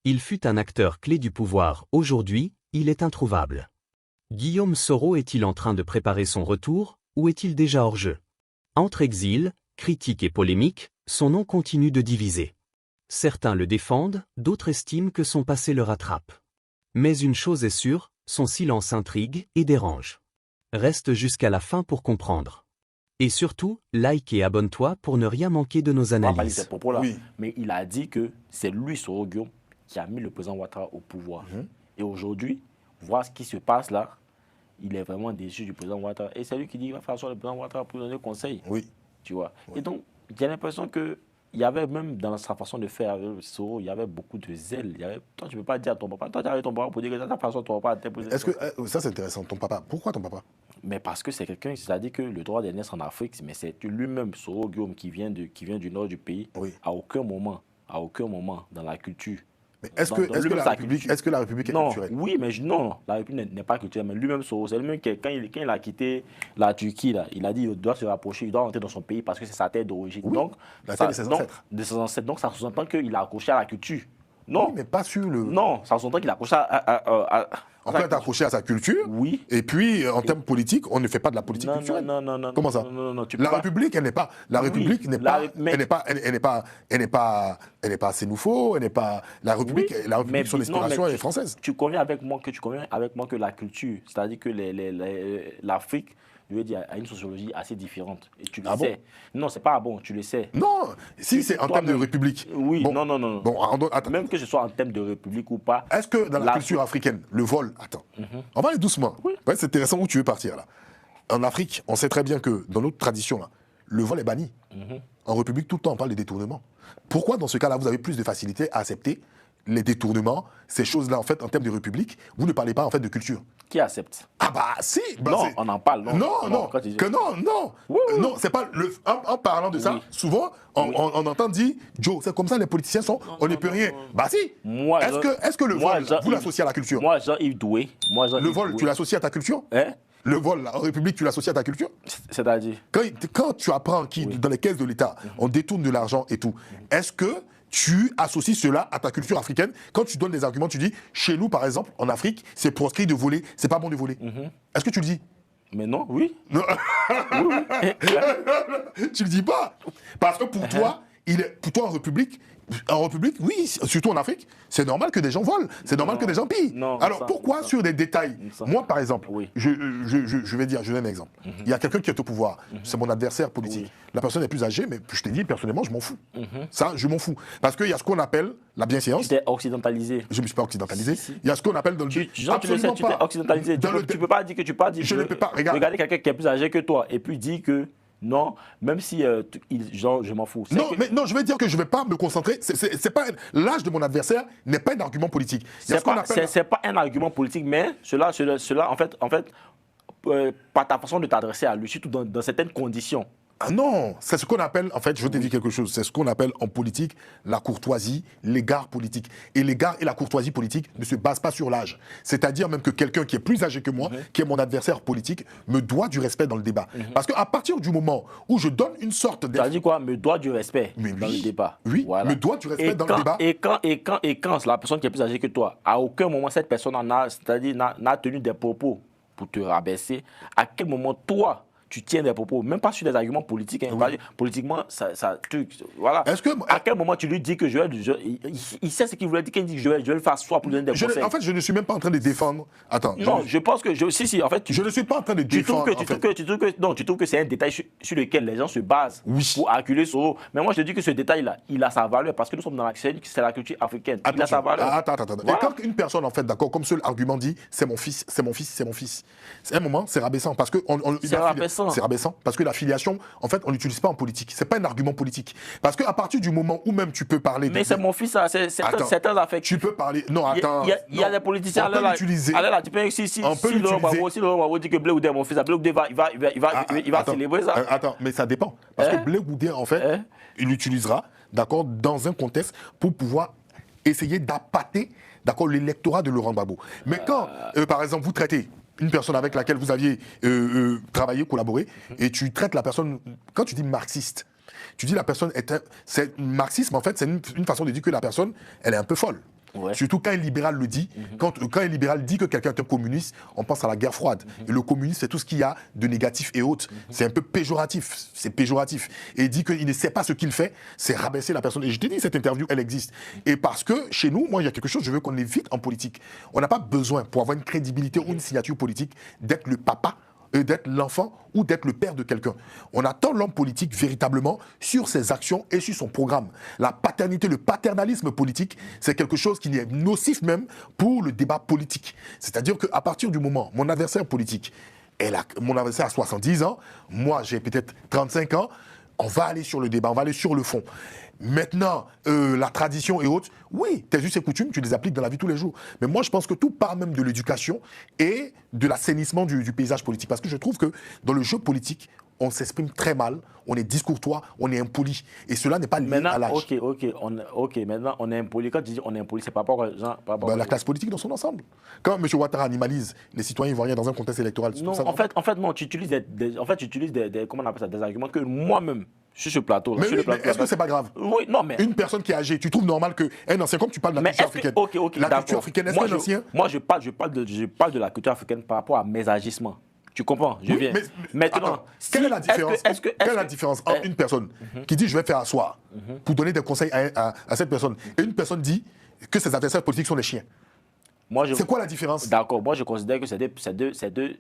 Il fut un acteur clé du pouvoir, aujourd'hui, il est introuvable. Guillaume Soro est-il en train de préparer son retour, ou est-il déjà hors jeu? Entre exil, critique et polémique, son nom continue de diviser. Certains le défendent, d'autres estiment que son passé le rattrape. Mais une chose est sûre, son silence intrigue et dérange. Reste jusqu'à la fin pour comprendre. Et surtout, like et abonne-toi pour ne rien manquer de nos analyses. Ces propos-là, Oui. mais il a dit que c'est lui, Soro Guillaume, qui a mis le président Ouattara au pouvoir. Et aujourd'hui, voir ce qui se passe là, il est vraiment déçu du président Ouattara. Et c'est lui qui dit qu'il va faire asseoir le président Ouattara pour lui donner conseil. Oui. Tu vois. Oui. Et donc, j'ai l'impression que il y avait même dans sa façon de faire avec Soro, il y avait beaucoup de zèle. Toi, tu ne peux pas dire à ton papa. Toi, tu as ton papa pour dire que ta façon, ton papa a tel. Est-ce que ça c'est intéressant, ton papa? Pourquoi ton papa? Mais parce que c'est quelqu'un, c'est-à-dire que le droit d'aînesse en Afrique, mais c'est lui-même, Soro Guillaume, qui vient du nord du pays, Oui. à aucun moment dans la culture. Mais est-ce que la République est culturelle? Oui, mais non, la République n'est pas culturelle. Mais lui-même, Soro, c'est lui-même qui, quand il a quitté la Turquie, là, il a dit qu'il doit se rapprocher, il doit rentrer dans son pays parce que c'est sa terre d'origine. Oui, Donc, la terre de ses ancêtres. De ses ancêtres. Donc, ça sous-entend qu'il a accroché à la culture. Non. Oui, mais pas sur le... Non, ça sous-entend qu'il a accroché On peut être accroché à sa culture. Oui. Et puis, en termes politiques, on ne fait pas de la politique culturelle. Non. Comment ça? Non, La République, elle n'est pas... La République n'est pas... Elle n'est pas sénoufo, elle n'est pas... La République, son inspiration est française. Tu conviens avec moi que la culture, c'est-à-dire que l'Afrique, je veux dire, a une sociologie assez différente. Et tu le sais. Bon? Non, c'est pas bon, tu le sais. Non, si c'est en termes de République. Oui, bon, non. Bon, attends. Même que ce soit en termes de République ou pas. Est-ce que dans la culture africaine, le vol... Attends, on va aller doucement. Oui. Ouais, c'est intéressant où tu veux partir, là. En Afrique, on sait très bien que dans notre tradition, là, le vol est banni. En République, tout le temps, on parle de détournement. Pourquoi, dans ce cas-là, vous avez plus de facilité à accepter les détournements, ces choses-là, en fait, en termes de République, vous ne parlez pas, en fait, de culture? Qui accepte? Ah bah si. Non, on en parle. Non. Oui. Non, c'est pas en parlant de ça. Souvent, on entend dire, Joe, c'est comme ça les politiciens sont. On ne peut rien. Bah si. Est-ce que le vol, vous l'associez à la culture? Moi, Jean-Yves Doué. Le vol, tu l'associes à ta culture? Le vol là, en République, tu l'associes à ta culture? C'est-à-dire? Quand tu apprends que dans les caisses de l'État, on détourne de l'argent et tout, est-ce que tu associes cela à ta culture africaine? Quand tu donnes des arguments, tu dis, chez nous, par exemple, en Afrique, c'est proscrit de voler, c'est pas bon de voler. Est-ce que tu le dis? Mais non, oui. Non. Tu le dis pas. Parce que pour toi, pour toi en République, oui, surtout en Afrique, c'est normal que des gens volent, c'est normal que des gens pillent. Alors pourquoi sur des détails? Moi, par exemple, je vais dire, je donne un exemple. Il y a quelqu'un qui est au pouvoir, c'est mon adversaire politique. La personne est plus âgée, mais je t'ai dit, personnellement, je m'en fous. Ça, je m'en fous. Parce qu'il y a ce qu'on appelle la bienséance. Tu t'es occidentalisé. Je ne me suis pas occidentalisé. Il y a ce qu'on appelle dans le... Tu le sais, tu t'es occidentalisé. Tu ne peux pas dire que tu peux dire... Je ne peux pas, regarde. Regarder quelqu'un qui est plus âgé que toi et puis dire que... Non, même si je m'en fous. Non, je vais dire que je ne vais pas me concentrer. L'âge de mon adversaire n'est pas un argument politique. C'est pas un argument politique, mais cela en fait, par ta façon de t'adresser à lui, surtout dans certaines conditions. Ah non, c'est ce qu'on appelle, en fait, je te dis quelque chose, c'est ce qu'on appelle en politique la courtoisie, l'égard politique. Et l'égard et la courtoisie politique ne se basent pas sur l'âge. C'est-à-dire même que quelqu'un qui est plus âgé que moi, qui est mon adversaire politique, me doit du respect dans le débat. Parce qu'à partir du moment où je donne une sorte de... Tu as dit quoi? Me doit du respect dans le débat. Oui, voilà. Me doit du respect dans le débat. Et quand la personne qui est plus âgée que toi, à aucun moment cette personne n'a tenu des propos pour te rabaisser, à quel moment toi... Tu tiens des propos, même pas sur des arguments politiques. Politiquement, voilà. À quel moment tu lui dis que il sait ce qu'il voulait dire, qu'il dit que je vais le faire soit pour donner des conseils. En fait, je ne suis même pas en train de défendre. Attends. Non, je pense que... Si, en fait... Je ne suis pas en train de défendre... Tu trouves que c'est un détail sur lequel les gens se basent pour acculer Soro. Mais moi, je te dis que ce détail-là, il a sa valeur parce que nous sommes dans c'est la culture africaine. Il a sa valeur. Attends. Voilà. Et quand une personne, en fait, d'accord, comme seul argument dit, c'est mon fils, c'est mon fils, c'est mon fils. C'est un moment, c'est rabaissant parce que... C'est rabaissant. C'est rabaissant parce que la filiation, en fait, on l'utilise pas en politique. C'est pas un argument politique. Parce qu'à partir du moment où même tu peux parler... Mais c'est mon fils, c'est certains affects. Tu peux parler... Non, attends. Il y a des politiciens... On peut l'utiliser. Tu peux... Si Laurent Gbagbo dit que Blé Oudé est mon fils, Blé Oudé il va célébrer ça. Attends, mais ça dépend. Parce que Blé Oudé, en fait, il l'utilisera, d'accord, dans un contexte pour pouvoir essayer d'appâter, d'accord, l'électorat de Laurent Gbagbo. Mais quand, par exemple, vous traitez une personne avec laquelle vous aviez travaillé, collaboré, et tu traites la personne, quand tu dis marxiste, tu dis la personne marxisme, en fait, c'est une façon de dire que la personne, elle est un peu folle. Surtout quand un libéral le dit. Quand un libéral dit que quelqu'un est un communiste, on pense à la guerre froide. Et le communisme, c'est tout ce qu'il y a de négatif et autres. C'est un peu péjoratif. C'est péjoratif. Et il dit qu'il ne sait pas ce qu'il fait, c'est rabaisser la personne. Et je t'ai dit, cette interview, elle existe. Et parce que chez nous, moi, il y a quelque chose, je veux qu'on évite en politique. On n'a pas besoin, pour avoir une crédibilité ou une signature politique, d'être le papa, d'être l'enfant ou d'être le père de quelqu'un. On attend l'homme politique véritablement sur ses actions et sur son programme. La paternité, le paternalisme politique, c'est quelque chose qui est nocif même pour le débat politique. C'est-à-dire qu'à partir du moment, mon adversaire politique, mon adversaire a 70 ans, moi j'ai peut-être 35 ans, on va aller sur le débat, on va aller sur le fond. Maintenant, la tradition et autres, oui, tes us et coutumes, tu les appliques dans la vie tous les jours. Mais moi, je pense que tout part même de l'éducation et de l'assainissement du paysage politique. Parce que je trouve que dans le jeu politique, on s'exprime très mal, on est discourtois, on est impoli. Et cela n'est pas lié à l'âge. Ok, maintenant, on est impoli. Quand tu dis on est impoli, c'est par rapport aux gens... la classe politique dans son ensemble. Quand M. Ouattara animalise les citoyens ivoiriens dans un contexte électoral... Non, en fait, non, tu utilises comment on appelle ça, des arguments que moi-même... Sur ce plateau. Mais est-ce que c'est pas grave? Oui, non, mais... Une personne qui est âgée, tu trouves normal qu'un ancien, comme tu parles de la culture africaine, la culture africaine, est-ce qu'un ancien... Moi, je parle de la culture africaine par rapport à mes agissements. Tu comprends? Je viens. Maintenant, attends, quelle est la différence? Quelle est la différence entre une personne qui dit je vais faire asseoir pour donner des conseils à cette personne et une personne dit que ses adversaires politiques sont des chiens? C'est quoi la différence? D'accord, moi je considère que c'est deux...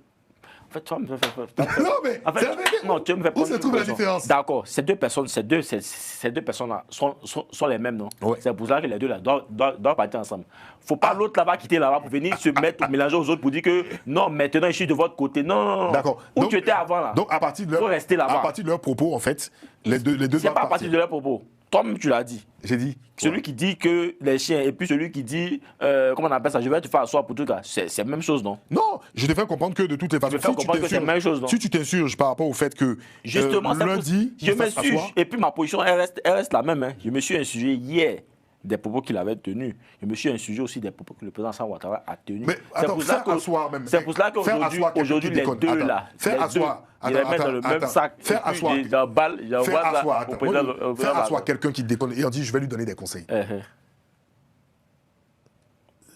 En fait, tu vas me faire... Non, mais c'est la vérité. Non, tu me fais où se trouve la différence? D'accord, ces deux personnes-là sont les mêmes, non? Ouais. C'est pour ça que les deux là doivent partir ensemble. Faut pas l'autre là-bas quitter là-bas pour venir se mettre, mélanger aux autres pour dire que non, maintenant je suis de votre côté. Non. D'accord. Où tu étais avant là? Donc à partir de leur, faut rester là-bas. À partir de leurs propos, en fait, les deux c'est pas à partir de leurs propos. Toi-même, tu l'as dit. J'ai dit. Celui qui dit que les chiens, et puis celui qui dit, comment on appelle ça, je vais te faire asseoir pour tout cas. C'est la même chose, non? Non, je te fais comprendre que de toutes les façons, si tu t'insurges par rapport au fait que justement, lundi, je m'insurge, et puis ma position, elle reste la même. Hein. Je me suis insurgé hier des propos qu'il avait tenus. Je me suis insurgé aussi des propos que le président Alassane Ouattara a tenus. Mais attends, c'est pour ça qu'aujourd'hui, les deux là, faire asseoir, il les met dans le même sac. Faire asseoir quelqu'un qui déconne et on dit je vais lui donner des conseils.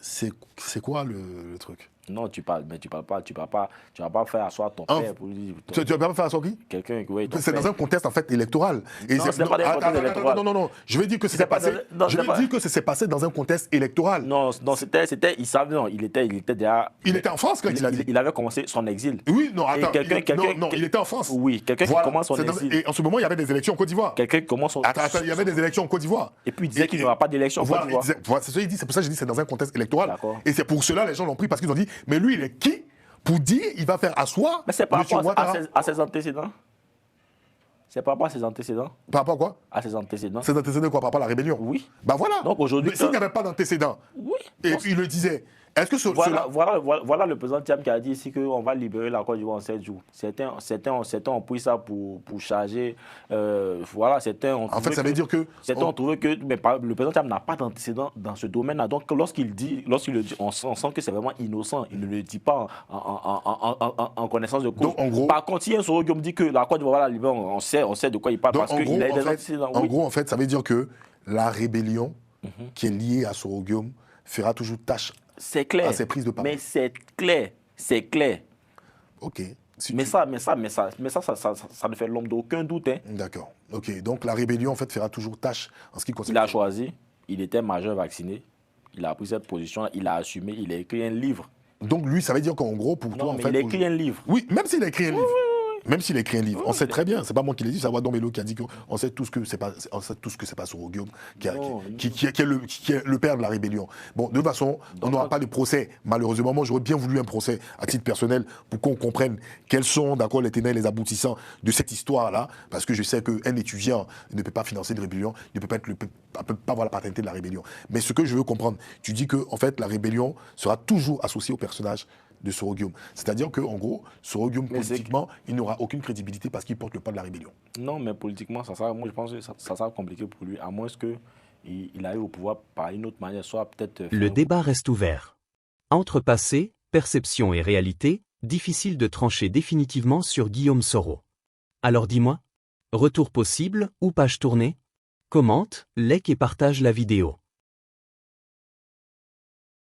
C'est quoi le truc? Non, tu parles pas faire asseoir ton père pour lui. Tu vas pas faire asseoir qui? Quelqu'un, oui. C'est dans un contexte en fait électoral. Non, c'est pas dans un contexte électoral. Non. Je veux dire que c'est passé. Je veux dire que c'est passé dans un contexte électoral. Non, c'était, il savait, non, il était déjà. Il était en France quand il a dit. Il avait commencé son exil. Oui, non, attends. Non, il était en France. Oui, quelqu'un qui commence son exil. Et en ce moment, il y avait des élections en Côte d'Ivoire. Quelqu'un qui commence son. Attends, il y avait des élections en Côte d'Ivoire. Et puis il disait qu'il n'y aura pas d'élection en Côte d'Ivoire. C'est ça qu'il dit. C'est pour ça que je dis c'est dans un contexte électoral. Et c'est pour cela les gens l'ont pris parce qu'ils ont dit mais lui il est qui pour dire il va faire asseoir. Mais c'est par rapport à ses antécédents. C'est par rapport à ses antécédents. Par rapport à quoi? À ses antécédents. Ses antécédents quoi? Par rapport à la rébellion? Oui. Bah voilà. Donc aujourd'hui. S'il n'y avait pas d'antécédents. Oui. Et puis il le disait. Est-ce que voilà le président Thiam qui a dit ici qu'on va libérer la Côte d'Ivoire en 7 jours. Certains ont pris ça pour charger. Voilà, certains ont en fait, ça veut dire que. Certains ont trouvé que le président Thiam n'a pas d'antécédent dans ce domaine-là. Donc, lorsqu'il le dit, on sent que c'est vraiment innocent. Il ne le dit pas en connaissance de cause. Donc, en gros, par contre, si un Soro me dit que la Côte d'Ivoire va la libérer, on sait de quoi il parle. Parce qu'il a des antécédents. En gros, en fait, ça veut dire que la rébellion qui est liée à Soro Guillaume fera toujours tâche. C'est clair. À ses prises de parole. Mais c'est clair. Ok. Mais ça ne fait l'homme d'aucun doute. Hein. D'accord. Ok. Donc la rébellion en fait fera toujours tâche en ce qui concerne. Il a choisi. Il était majeur vacciné. Il a pris cette position. Il a assumé. Il a écrit un livre. Donc lui, ça veut dire qu'en gros pour toi en fait. Il a écrit un livre. Oui, même s'il a écrit un livre. Même s'il a écrit un livre, on sait très bien, c'est pas moi qui l'ai dit, c'est Wadon Melo qui a dit qu'on sait tout ce que c'est pas Soro Guillaume qui est le père de la rébellion. Bon, de toute façon, on n'aura pas de procès. Malheureusement, moi j'aurais bien voulu un procès à titre personnel pour qu'on comprenne quels sont d'accord les tenants et les aboutissants de cette histoire-là, parce que je sais qu'un étudiant ne peut pas financer une rébellion, ne peut pas avoir la paternité de la rébellion. Mais ce que je veux comprendre, tu dis que en fait la rébellion sera toujours associée au personnage de Soro Guillaume. C'est-à-dire qu'en gros, Soro Guillaume, politiquement, il n'aura aucune crédibilité parce qu'il porte le pas de la rébellion. Non, mais politiquement, moi je pense que ça sera compliqué pour lui, à moins qu'il aille au pouvoir par une autre manière, soit peut-être... Le débat reste ouvert. Entre passé, perception et réalité, difficile de trancher définitivement sur Guillaume Soro. Alors dis-moi, retour possible ou page tournée? Commente, like et partage la vidéo.